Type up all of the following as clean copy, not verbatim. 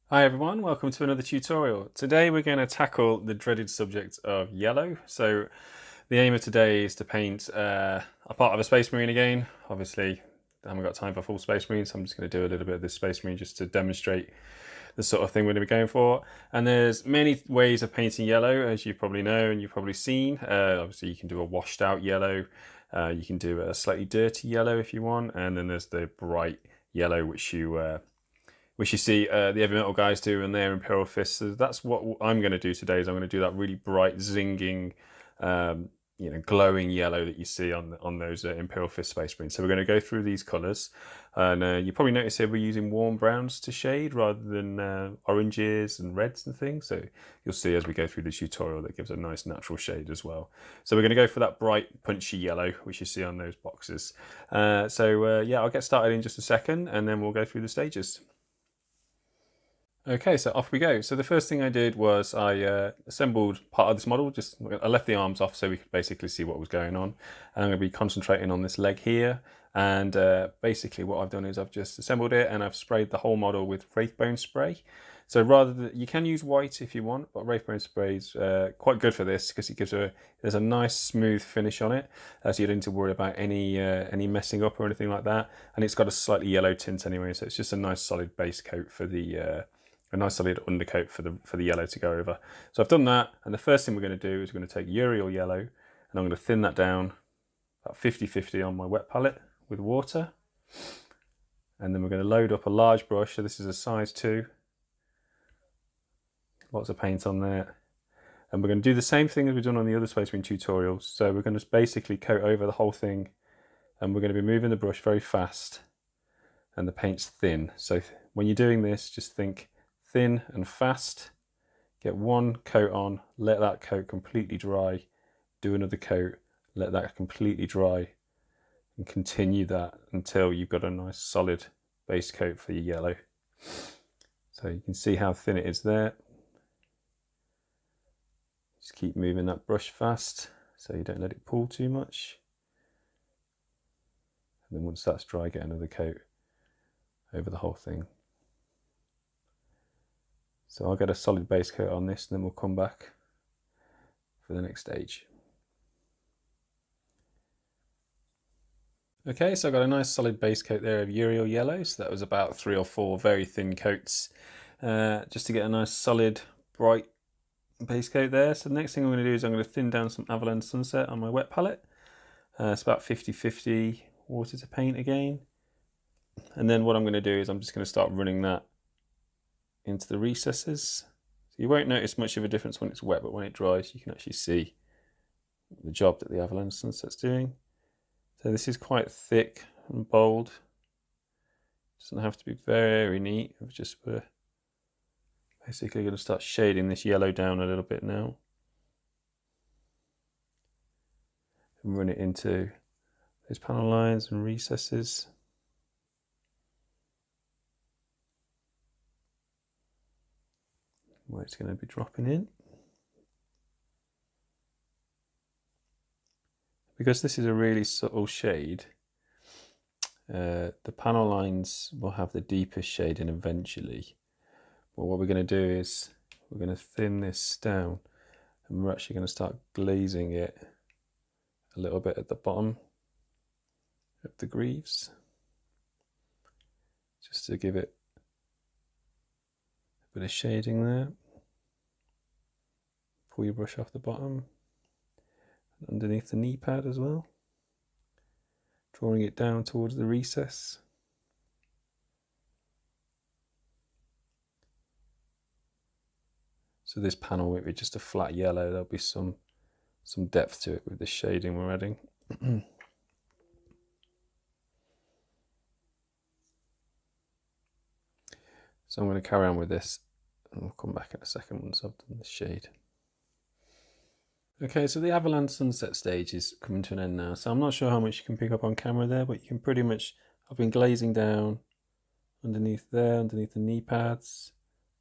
Hi everyone, welcome to another tutorial. Today we're going to tackle the dreaded subject of yellow. So the aim of today is to paint a part of a Space Marine again. Obviously I haven't got time for full Space Marine, so I'm just going to do a little bit of this Space Marine just to demonstrate the sort of thing we're going to be going for. And there's many ways of painting yellow, as you probably know and you've probably seen. Obviously you can do a washed out yellow, you can do a slightly dirty yellow if you want, and then there's the bright yellow which you see the heavy metal guys do in their Imperial Fists. So that's what I'm going to do today. Is I'm going to do that really bright, zinging, glowing yellow that you see on those Imperial Fist Space Marines. So we're going to go through these colours, and you probably notice here we're using warm browns to shade rather than oranges and reds and things. So you'll see as we go through the tutorial that gives a nice natural shade as well. So we're going to go for that bright, punchy yellow which you see on those boxes. Yeah, I'll get started in just a second, and then we'll go through the stages. Okay, so off we go. So the first thing I did was I assembled part of this model. I left the arms off so we could basically see what was going on. And I'm going to be concentrating on this leg here. And basically what I've done is I've just assembled it and I've sprayed the whole model with Wraithbone spray. So you can use white if you want, but Wraithbone spray is quite good for this because there's a nice smooth finish on it, so you don't need to worry about any messing up or anything like that. And it's got a slightly yellow tint anyway, so it's just a nice solid base coat for a nice solid undercoat for the yellow to go over. So I've done that, and the first thing we're going to do is we're going to take Uriel yellow, and I'm going to thin that down about 50-50 on my wet palette with water. And then we're going to load up a large brush, so this is a size 2. Lots of paint on there. And we're going to do the same thing as we've done on the other Space Marine tutorials. So we're going to just basically coat over the whole thing, and we're going to be moving the brush very fast, and the paint's thin. So when you're doing this, just think thin and fast. Get one coat on, let that coat completely dry, do another coat, let that completely dry, and continue that until you've got a nice solid base coat for your yellow. So you can see how thin it is there. Just keep moving that brush fast so you don't let it pull too much. And then once that's dry, get another coat over the whole thing. So I'll get a solid base coat on this, and then we'll come back for the next stage. Okay, so I've got a nice solid base coat there of Uriel yellow. So that was about 3 or 4 very thin coats, just to get a nice solid bright base coat there. So the next thing I'm going to do is I'm going to thin down some Avalanche Sunset on my wet palette. It's about 50-50 water to paint again. And then what I'm going to do is I'm just going to start running that into the recesses. So you won't notice much of a difference when it's wet, but when it dries you can actually see the job that the Avalanche Sunset's doing. So this is quite thick and bold. It doesn't have to be very neat. We're basically going to start shading this yellow down a little bit now, and run it into those panel lines and recesses. Where it's going to be dropping in. Because this is a really subtle shade, the panel lines will have the deepest shading eventually. But what we're going to do is we're going to thin this down, and we're actually going to start glazing it a little bit at the bottom of the greaves, just to give it a bit of shading there. Pull your brush off the bottom, and underneath the knee pad as well, drawing it down towards the recess. So this panel won't be just a flat yellow, there'll be some depth to it with the shading we're adding. So I'm going to carry on with this, and we'll come back in a second once I've done the shade. Okay, so the Avalanche Sunset stage is coming to an end now, so I'm not sure how much you can pick up on camera there, but you can pretty much, I've been glazing down underneath there, underneath the knee pads,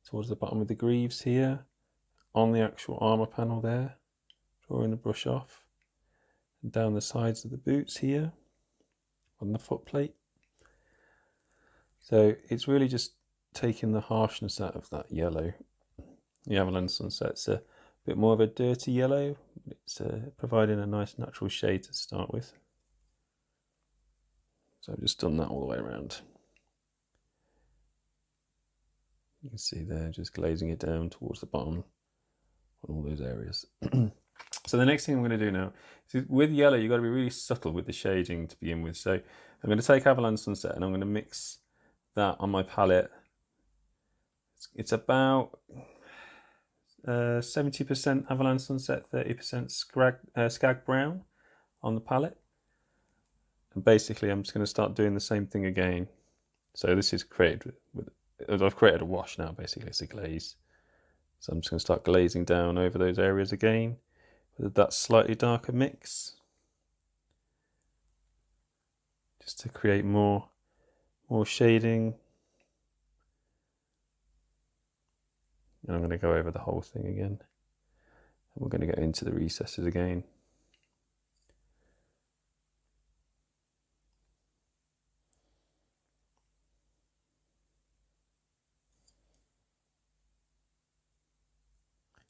towards the bottom of the greaves here, on the actual armour panel there, drawing the brush off, and down the sides of the boots here, on the foot plate. So it's really just taking the harshness out of that yellow. The Avalanche Sunset's a bit more of a dirty yellow. It's providing a nice natural shade to start with. So I've just done that all the way around. You can see there, just glazing it down towards the bottom on all those areas. So the next thing I'm going to do now is, with yellow, you've got to be really subtle with the shading to begin with. So I'm going to take Avalanche Sunset and I'm going to mix that on my palette. It's about 70% Avalanche Sunset, 30% Skag Brown on the palette. And basically I'm just going to start doing the same thing again. So this is created with I've created a wash now, basically it's a glaze. So I'm just going to start glazing down over those areas again with that slightly darker mix, just to create more shading. And I'm going to go over the whole thing again, and we're going to go into the recesses again.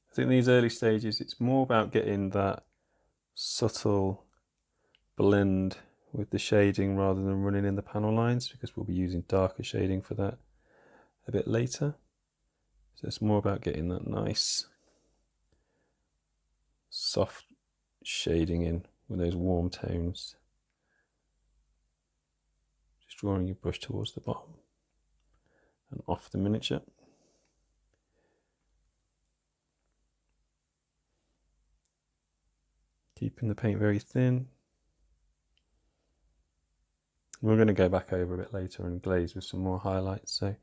I think these early stages, it's more about getting that subtle blend with the shading rather than running in the panel lines, because we'll be using darker shading for that a bit later. So it's more about getting that nice soft shading in with those warm tones. Just drawing your brush towards the bottom and off the miniature. Keeping the paint very thin. We're going to go back over a bit later and glaze with some more highlights. So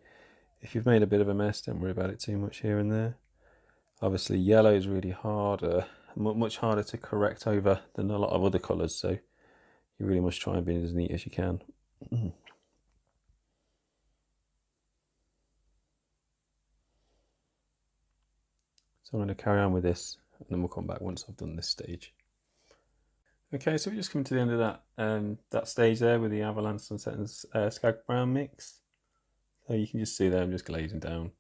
if you've made a bit of a mess, don't worry about it too much here and there. Obviously yellow is really harder, much harder to correct over than a lot of other colours, so you really must try and be as neat as you can. So I'm going to carry on with this and then we'll come back once I've done this stage. Okay, so we're just coming to the end of that stage there with the Avalanche Sunset and Skag Brown mix. So you can just see there I'm just glazing down,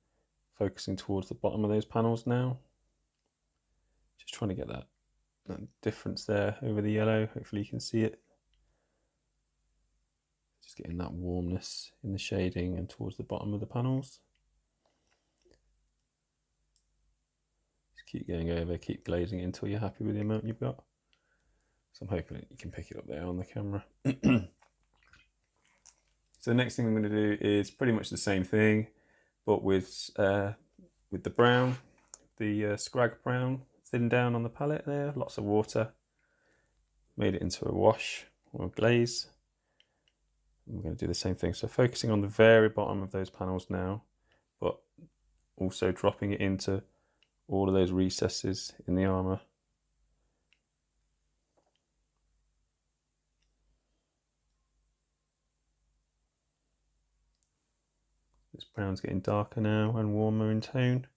focusing towards the bottom of those panels now. Just trying to get that difference there over the yellow, hopefully you can see it. Just getting that warmness in the shading and towards the bottom of the panels. Just keep going over, keep glazing it until you're happy with the amount you've got. So I'm hoping you can pick it up there on the camera. So the next thing I'm going to do is pretty much the same thing, but with the brown, the Skag Brown, thin down on the palette there, lots of water. Made it into a wash or a glaze. And we're going to do the same thing. So focusing on the very bottom of those panels now, but also dropping it into all of those recesses in the armour. This brown's getting darker now and warmer in tone.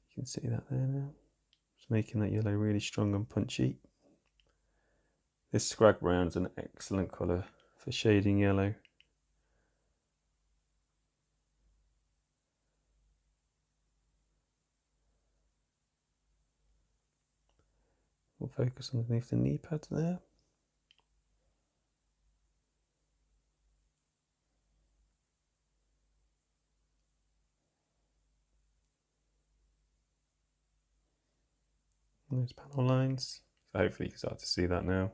You can see that there now. Just making that yellow really strong and punchy. This Skag Brown is an excellent colour for shading yellow. We'll focus underneath the knee pads there. And those panel lines. So hopefully you can start to see that now.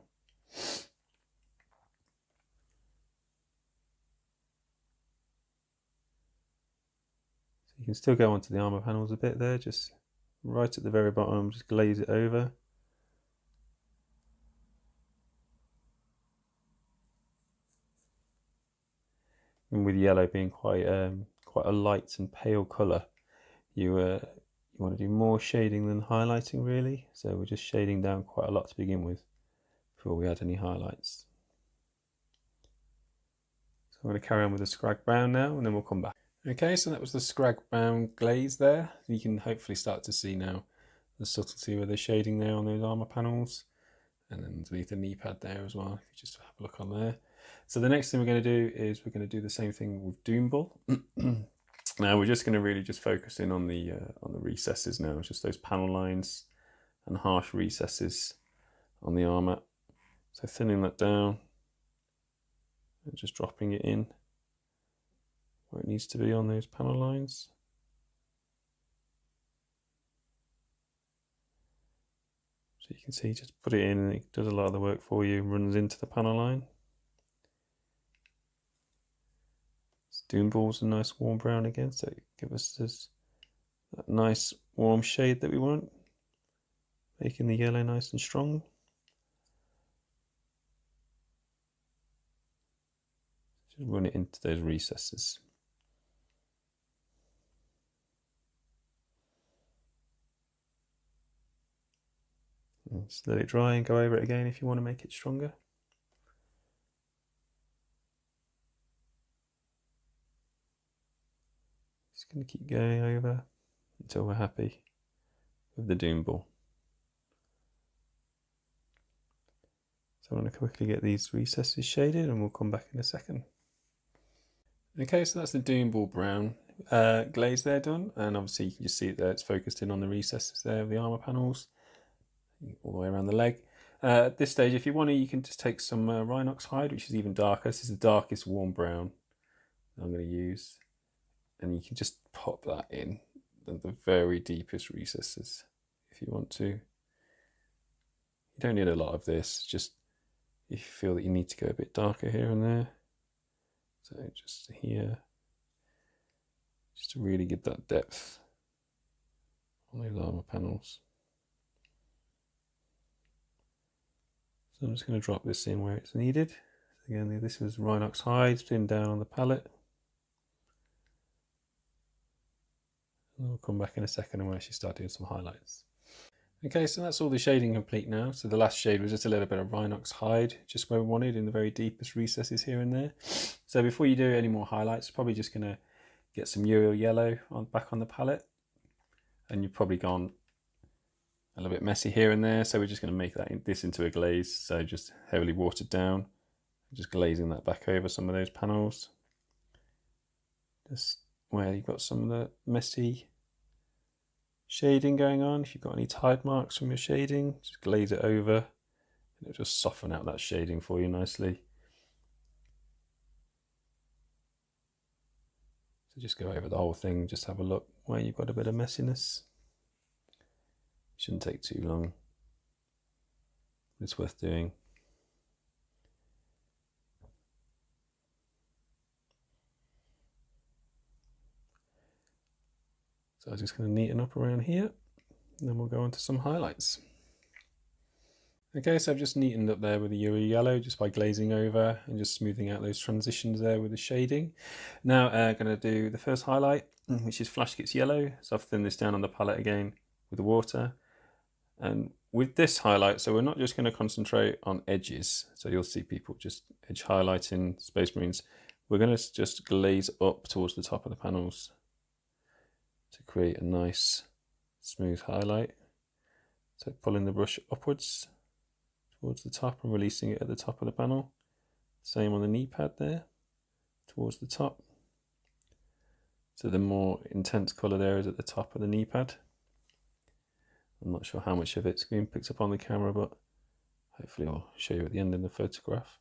So you can still go onto the armour panels a bit there, just right at the very bottom, just glaze it over. And with yellow being quite a light and pale colour, you want to do more shading than highlighting really. So we're just shading down quite a lot to begin with before we add any highlights. So I'm going to carry on with the Skag Brown now and then we'll come back. Okay, so that was the Skag Brown glaze there. You can hopefully start to see now the subtlety of the shading there on those armour panels. and then underneath the knee pad there as well, if you just have a look on there. So the next thing we're going to do is we're going to do the same thing with Doom Ball. Now we're just going to really just focus in on the recesses now, just those panel lines and harsh recesses on the armour. So thinning that down and just dropping it in where it needs to be on those panel lines. So you can see, just put it in and it does a lot of the work for you, runs into the panel line. Doom Ball's a nice warm brown again, so it gives us that nice warm shade that we want, making the yellow nice and strong. Just run it into those recesses. And just let it dry and go over it again if you want to make it stronger. Just going to keep going over until we're happy with the Doom Ball. So I'm going to quickly get these recesses shaded and we'll come back in a second. Okay, so that's the Doom Ball brown glaze there done, and obviously you can just see it there, it's focused in on the recesses there of the armour panels all the way around the leg. At this stage, if you want to, you can just take some Rhinox hide, which is even darker. This is the darkest warm brown I'm going to use, and you can just pop that in the very deepest recesses if you want to. You don't need a lot of this, just if you feel that you need to go a bit darker here and there. So just here, just to really get that depth on those armour panels. So I'm just going to drop this in where it's needed. So again, this was Rhinox hide, thin down on the palette. And we'll come back in a second and we'll actually start doing some highlights. Okay, so that's all the shading complete now. So the last shade was just a little bit of Rhinox hide, just where we wanted, in the very deepest recesses here and there. So before you do any more highlights, probably just going to get some Imperial yellow back on the palette. And you've probably gone a little bit messy here and there, so we're just going to make this into a glaze. So just heavily watered down, just glazing that back over some of those panels. Just where you've got some of the messy shading going on. If you've got any tide marks from your shading, just glaze it over and it'll just soften out that shading for you nicely. So just go over the whole thing, just have a look where you've got a bit of messiness. Shouldn't take too long. It's worth doing. So I'm just going to neaten up around here, and then we'll go on to some highlights. Okay, so I've just neatened up there with the Imperial yellow just by glazing over and just smoothing out those transitions there with the shading. Now I'm going to do the first highlight, which is Flash Kits Yellow. So I've thinned this down on the palette again with the water. And with this highlight, so we're not just going to concentrate on edges. So you'll see people just edge highlighting Space Marines. We're going to just glaze up towards the top of the panels to create a nice smooth highlight. So pulling the brush upwards towards the top and releasing it at the top of the panel. Same on the knee pad there, towards the top. So the more intense colour there is at the top of the knee pad. I'm not sure how much of it's being picked up on the camera, but hopefully I'll show you at the end in the photograph.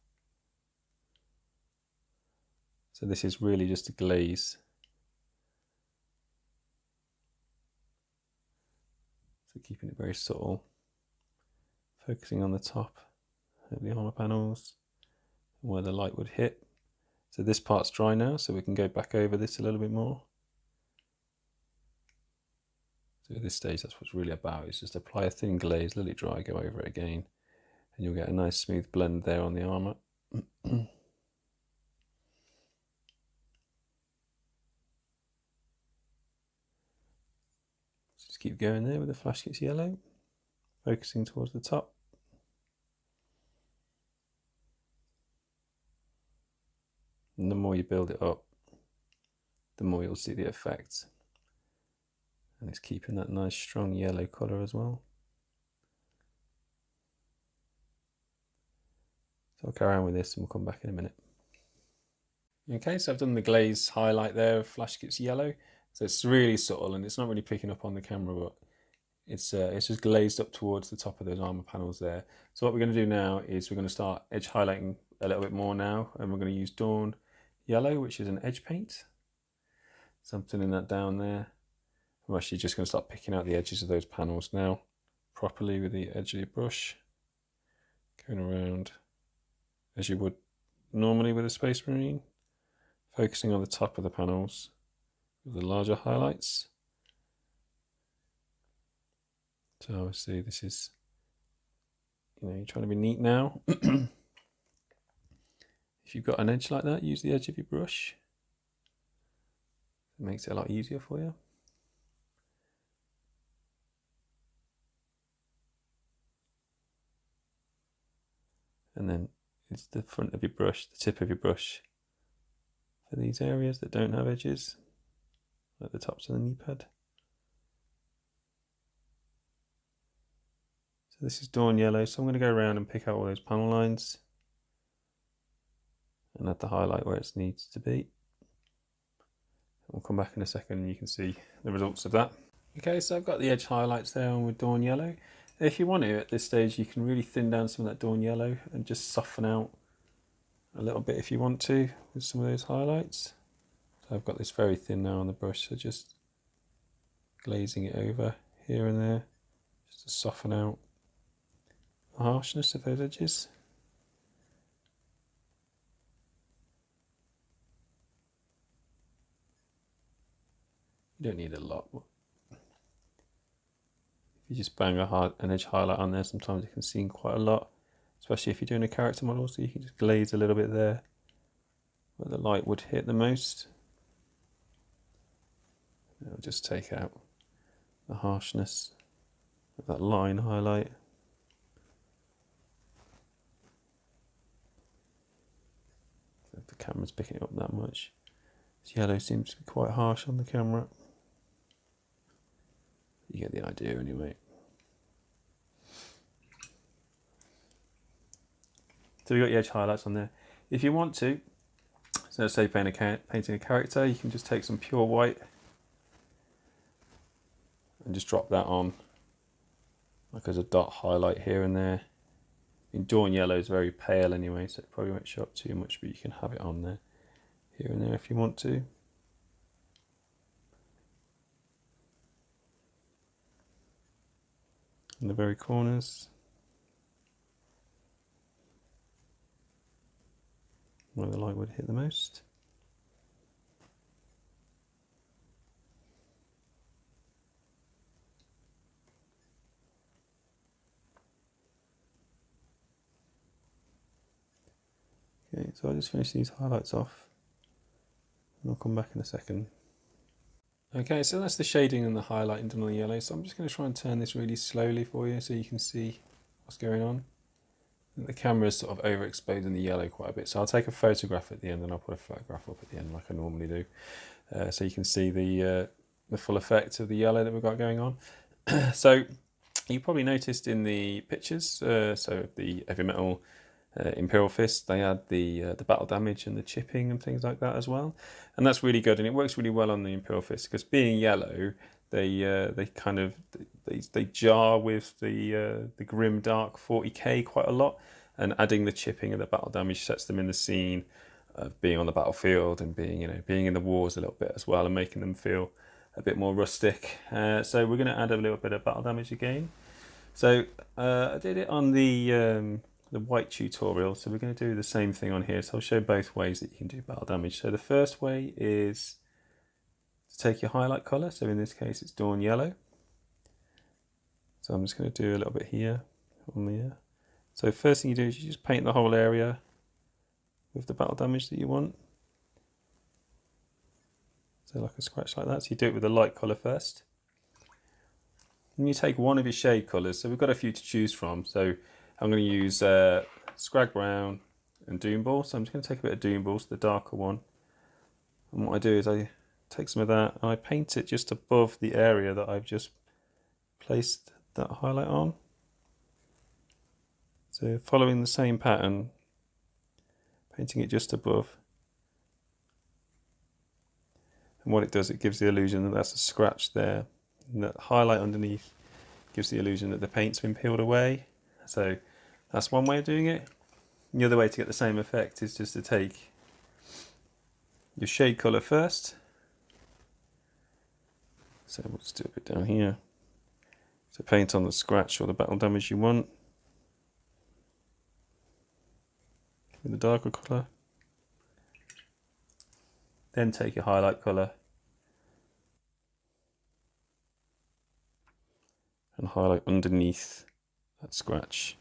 So this is really just a glaze. So keeping it very subtle, focusing on the top of the armour panels and where the light would hit. So this part's dry now, so we can go back over this a little bit more. So at this stage, that's what's really about, is just apply a thin glaze, let it dry, go over it again, and you'll get a nice smooth blend there on the armour. Just keep going there with the Flash Kits Yellow, focusing towards the top. And the more you build it up, the more you'll see the effect. And it's keeping that nice strong yellow colour as well. So I'll carry on with this and we'll come back in a minute. Okay, so I've done the glaze highlight there, flash gets yellow. So it's really subtle and it's not really picking up on the camera, but it's just glazed up towards the top of those armour panels there. So what we're going to do now is we're going to start edge highlighting a little bit more now, and we're going to use Dawn Yellow, which is an edge paint. Something in that down there. I'm actually just going to start picking out the edges of those panels now, properly with the edge of your brush. Going around as you would normally with a Space Marine, focusing on the top of the panels with the larger highlights. So obviously this is, you're trying to be neat now. If you've got an edge like that, use the edge of your brush. It makes it a lot easier for you. And then it's the front of your brush, the tip of your brush, for these areas that don't have edges, like the tops of the knee pad. So this is Dawn Yellow, so I'm going to go around and pick out all those panel lines and add the highlight where it needs to be. We'll come back in a second and you can see the results of that. Okay, so I've got the edge highlights there on with Dawn Yellow. If you want to, at this stage, you can really thin down some of that Dawn Yellow and just soften out a little bit if you want to with some of those highlights. So I've got this very thin now on the brush, so just glazing it over here and there, just to soften out the harshness of those edges. You don't need a lot. If you just bang an edge highlight on there, sometimes you can see quite a lot, especially if you're doing a character model, so you can just glaze a little bit there where the light would hit the most. It'll just take out the harshness of that line highlight. So if the camera's picking it up that much, this yellow seems to be quite harsh on the camera. You get the idea anyway. So we've got your edge highlights on there. If you want to, so let's say painting a character, you can just take some pure white and just drop that on, like as a dot highlight here and there. In Dawn Yellow is very pale anyway, so it probably won't show up too much, but you can have it on there, here and there if you want to. In the very corners, where the light would hit the most. Okay, so I'll just finish these highlights off and I'll come back in a second. Okay, so that's the shading and the highlighting done on the yellow, so I'm just going to try and turn this really slowly for you so you can see what's going on. The camera is sort of overexposing the yellow quite a bit, so I'll take a photograph at the end and I'll put a photograph up at the end like I normally do, so you can see the full effect of the yellow that we've got going on. So you probably noticed in the pictures, so the heavy metal Imperial Fists, they add the battle damage and the chipping and things like that as well, and that's really good, and it works really well on the Imperial Fists because being yellow, they kind of they jar with the grim dark 40k quite a lot, and adding the chipping and the battle damage sets them in the scene of being on the battlefield and being in the wars a little bit as well, and making them feel a bit more rustic. So we're going to add a little bit of battle damage again. So I did it on the white tutorial, so we're going to do the same thing on here. So I'll show both ways that you can do battle damage. So the first way is to take your highlight colour, so in this case it's Dawn Yellow. So I'm just going to do a little bit here on the so first thing you do is you just paint the whole area with the battle damage that you want. So like a scratch like that, so you do it with the light colour first. And you take one of your shade colours, so we've got a few to choose from, so I'm going to use Scrag Brown and Doomball, so I'm just going to take a bit of Doomball, so the darker one, and what I do is I take some of that and I paint it just above the area that I've just placed that highlight on. So following the same pattern painting it just above. And what it does, it gives the illusion that that's a scratch there. And that highlight underneath gives the illusion that the paint's been peeled away. So that's one way of doing it. And the other way to get the same effect is just to take your shade colour first. So we'll just do a bit down here. So paint on the scratch or the battle damage you want with the darker colour. Then take your highlight colour and highlight underneath that scratch.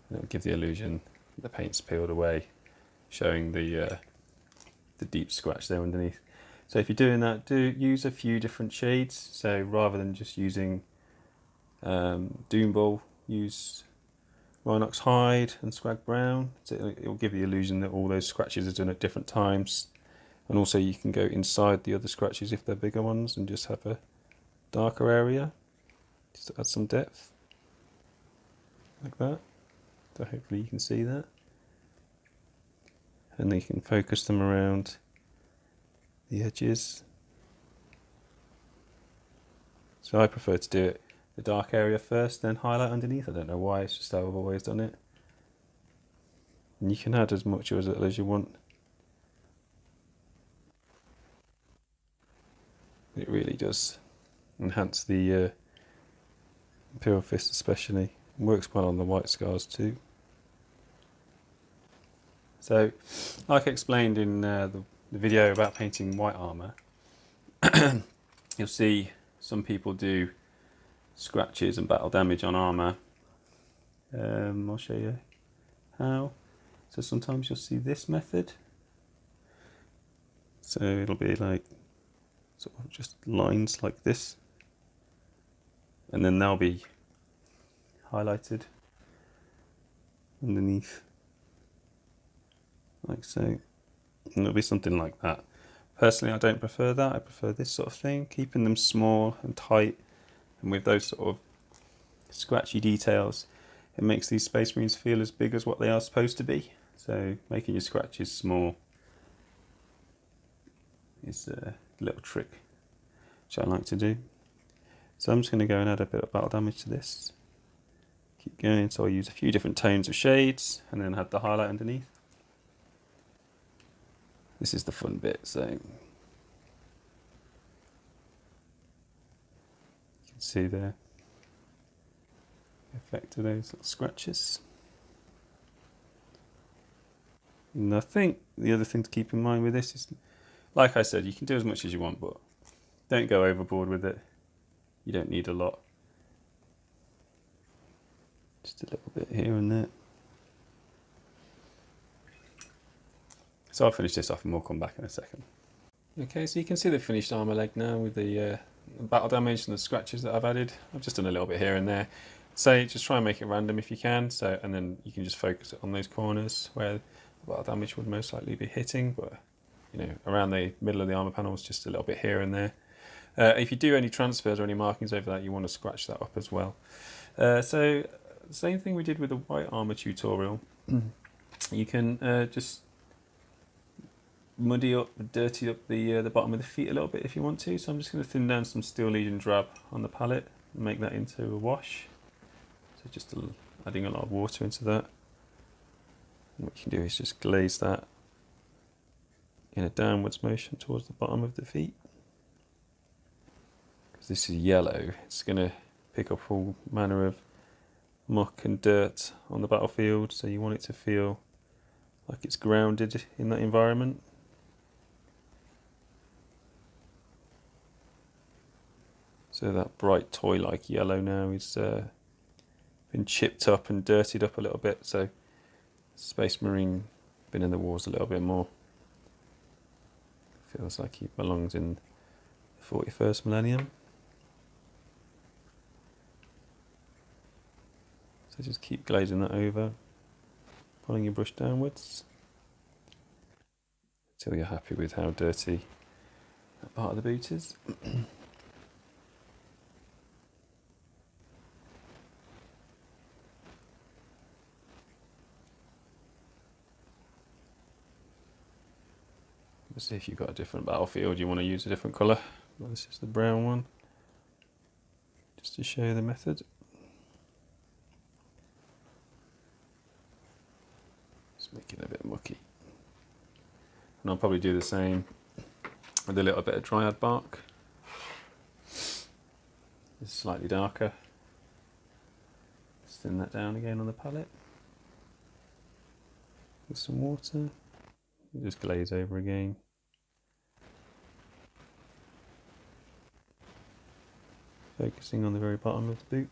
And it'll give the illusion that the paint's peeled away, showing the deep scratch there underneath. So if you're doing that, do use a few different shades. So rather than just using Doom Ball, use Rhinox Hide and Scrag Brown. So it will give the illusion that all those scratches are done at different times. And also you can go inside the other scratches if they're bigger ones and just have a darker area, just to add some depth, like that. So hopefully you can see that. And then you can focus them around the edges. So I prefer to do it the dark area first, then highlight underneath. I don't know why, it's just how I've always done it. And you can add as much or as little as you want. It really does enhance the Imperial Fists especially. It works well on the white scars too. So, like I explained in the video about painting white armour, you'll see some people do scratches and battle damage on armour. I'll show you how. So sometimes you'll see this method. So it'll be like sort of just lines like this, and then they'll be highlighted underneath like so, and it'll be something like that. Personally, I don't prefer that. I prefer this sort of thing, keeping them small and tight, and with those sort of scratchy details, it makes these Space Marines feel as big as what they are supposed to be. So making your scratches small is a little trick which I like to do. So I'm just going to go and add a bit of battle damage to this. Keep going, so I'll use a few different tones of shades and then add the highlight underneath. This is the fun bit, so you can see the effect of those little scratches. And I think the other thing to keep in mind with this is, like I said, you can do as much as you want, but don't go overboard with it. You don't need a lot. Just a little bit here and there. So I'll finish this off and we'll come back in a second. Okay, so you can see the finished armour leg now with the battle damage and the scratches that I've added. I've just done a little bit here and there. So just try and make it random if you can. So, and then you can just focus it on those corners where the battle damage would most likely be hitting, but you know, around the middle of the armour panels, just a little bit here and there. If you do any transfers or any markings over that, you want to scratch that up as well. So same thing we did with the white armour tutorial. You can just muddy up, dirty up the bottom of the feet a little bit if you want to. So I'm just going to thin down some Steel Legion Drab on the palette and make that into a wash. So just adding a lot of water into that. And what you can do is just glaze that in a downwards motion towards the bottom of the feet. Because this is yellow, it's going to pick up all manner of muck and dirt on the battlefield, so you want it to feel like it's grounded in that environment. So that bright toy-like yellow now is been chipped up and dirtied up a little bit, so Space Marine been in the wars a little bit more. Feels like he belongs in the 41st millennium. So just keep glazing that over, pulling your brush downwards until you're happy with how dirty that part of the boot is. Obviously, if you've got a different battlefield, you want to use a different colour. Well, this is the brown one, just to show you the method. Just make it a bit mucky. And I'll probably do the same with a little bit of dryad bark. It's slightly darker. Just thin that down again on the palette with some water. Just glaze over again. Focusing on the very bottom of the boot.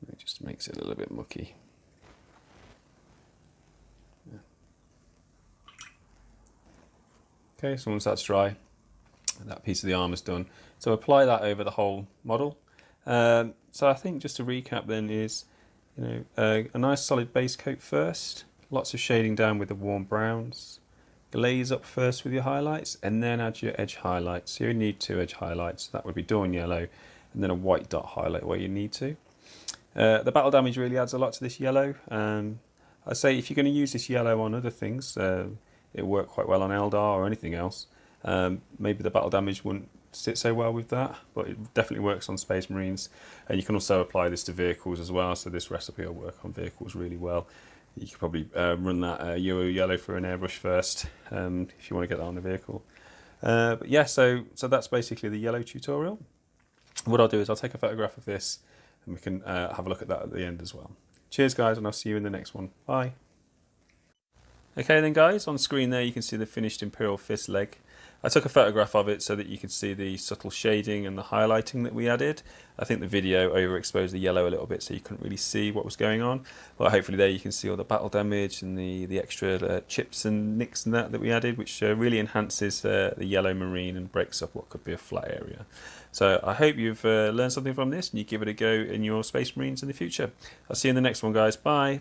It just makes it a little bit mucky. Yeah. Okay, so once that's dry, that piece of the armour's done. So apply that over the whole model. So I think just to recap then is, a nice solid base coat first, lots of shading down with the warm browns, glaze up first with your highlights, and then add your edge highlights. So you need 2 edge highlights, that would be dawn yellow, and then a white dot highlight where you need to. The battle damage really adds a lot to this yellow. I say if you're going to use this yellow on other things, it'll work quite well on Eldar or anything else. Maybe the battle damage wouldn't sit so well with that, but it definitely works on Space Marines. And you can also apply this to vehicles as well, so this recipe will work on vehicles really well. You could probably run that Euro yellow for an airbrush first if you want to get that on the vehicle. But yeah, so that's basically the yellow tutorial. What I'll do is I'll take a photograph of this and we can have a look at that at the end as well. Cheers guys, and I'll see you in the next one. Bye. Okay then guys, on screen there you can see the finished Imperial Fist leg. I took a photograph of it so that you could see the subtle shading and the highlighting that we added. I think the video overexposed the yellow a little bit so you couldn't really see what was going on. But hopefully there you can see all the battle damage and the extra chips and nicks and that we added, which really enhances the yellow marine and breaks up what could be a flat area. So I hope you've learned something from this and you give it a go in your Space Marines in the future. I'll see you in the next one guys. Bye.